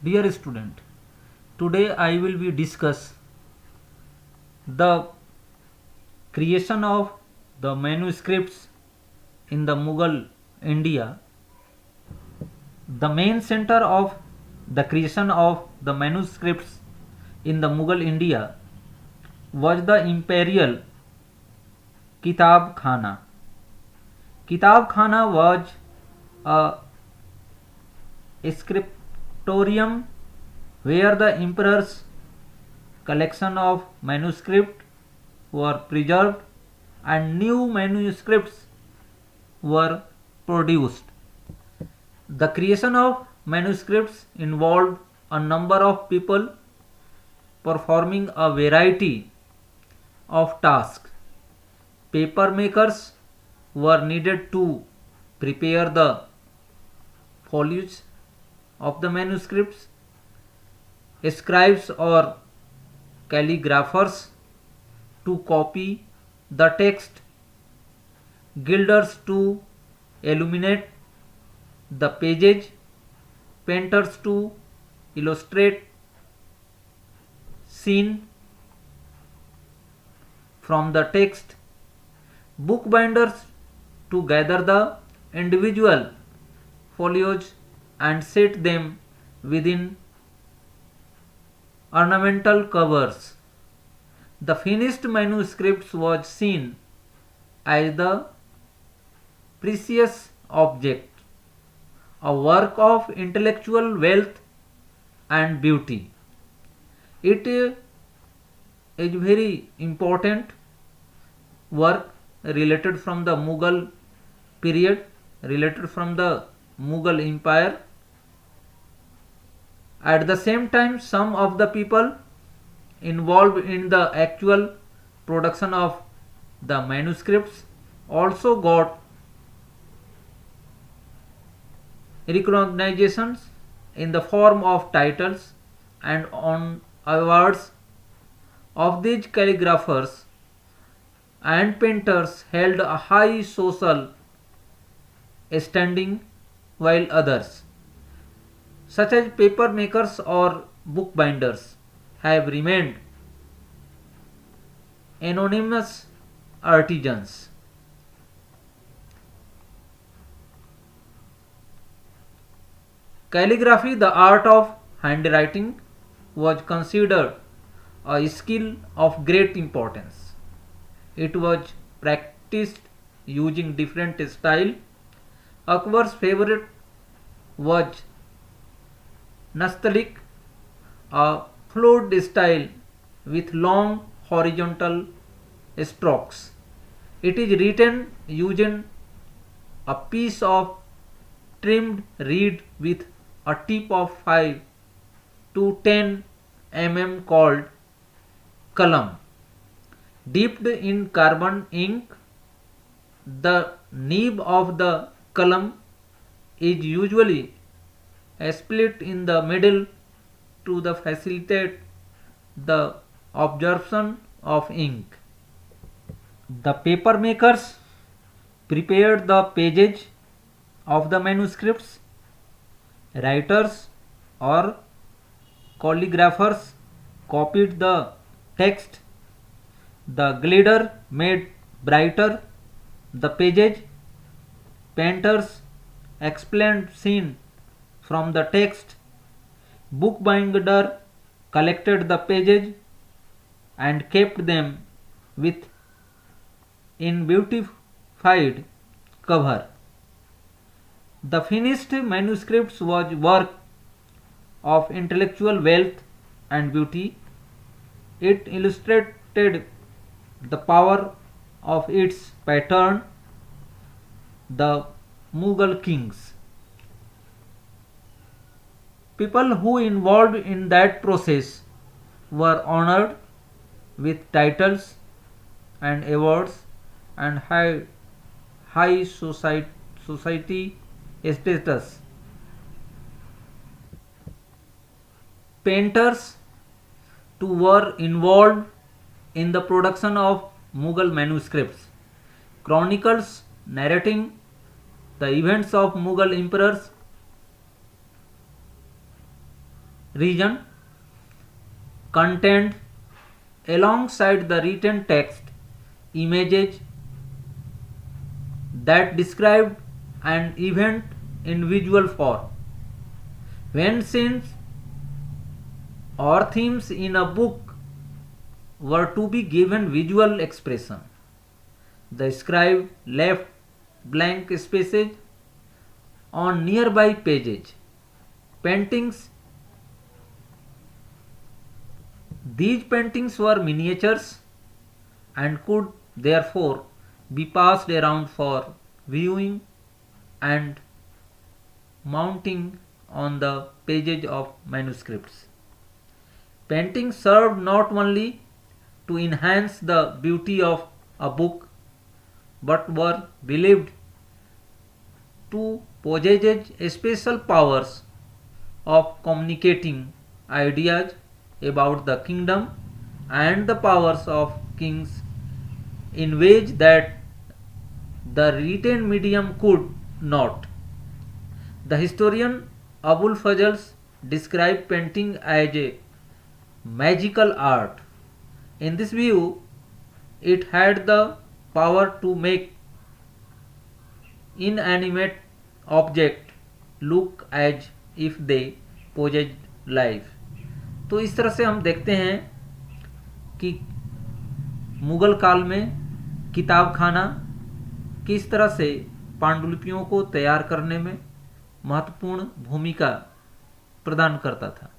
Dear student, today I will be discuss the creation of the manuscripts in the Mughal India. The main center of the creation of the manuscripts in the Mughal India was the imperial Kitab Khana. Kitab Khana was a scriptorium where the emperor's collection of manuscripts were preserved and new manuscripts were produced. The creation of manuscripts involved a number of people performing a variety of tasks. Paper makers were needed to prepare the foliage of the manuscripts, scribes or calligraphers to copy the text, gilders to illuminate the pages, painters to illustrate scene from the text, bookbinders to gather the individual folios and set them within ornamental covers. The finished manuscripts was seen as the precious object, a work of intellectual wealth and beauty. It is very important work related from the Mughal period, related from the Mughal Empire. At the same time, some of the people involved in the actual production of the manuscripts also got recognitions in the form of titles and on awards of these calligraphers and painters held a high social standing while others, such as paper makers or bookbinders, have remained anonymous artisans. Calligraphy, the art of handwriting, was considered a skill of great importance. It was practiced using different styles. Akbar's favorite was Nastaliq, a flowed style with long horizontal strokes. It is written using a piece of trimmed reed with a tip of 5 to 10 mm called kalam. Dipped in carbon ink, the nib of the kalam is usually split in the middle to facilitate the absorption of ink. The paper makers prepared the pages of the manuscripts. Writers or calligraphers copied the text. The glider made brighter the pages. Painters explained scene from the text. Bookbinder collected the pages and kept them with in beautified cover. The finished manuscripts was work of intellectual wealth and beauty. It illustrated the power of its patron, the Mughal kings. People who involved in that process were honored with titles and awards and high society status. Painters too were involved in the production of Mughal manuscripts. Chronicles narrating the events of Mughal emperors region contained alongside the written text images that described an event in visual form. When scenes or themes in a book were to be given visual expression, the scribe left blank spaces on nearby pages. Paintings. These paintings were miniatures and could therefore be passed around for viewing and mounting on the pages of manuscripts. Paintings served not only to enhance the beauty of a book but were believed to possess special powers of communicating ideas about the kingdom and the powers of kings in ways that the written medium could not. The historian Abul Fazls described painting as a magical art. In this view, it had the power to make inanimate object look as if they possessed life. तो इस तरह से हम देखते हैं कि मुगल काल में किताब खाना किस तरह से पांडुलिपियों को तैयार करने में महत्वपूर्ण भूमिका प्रदान करता था।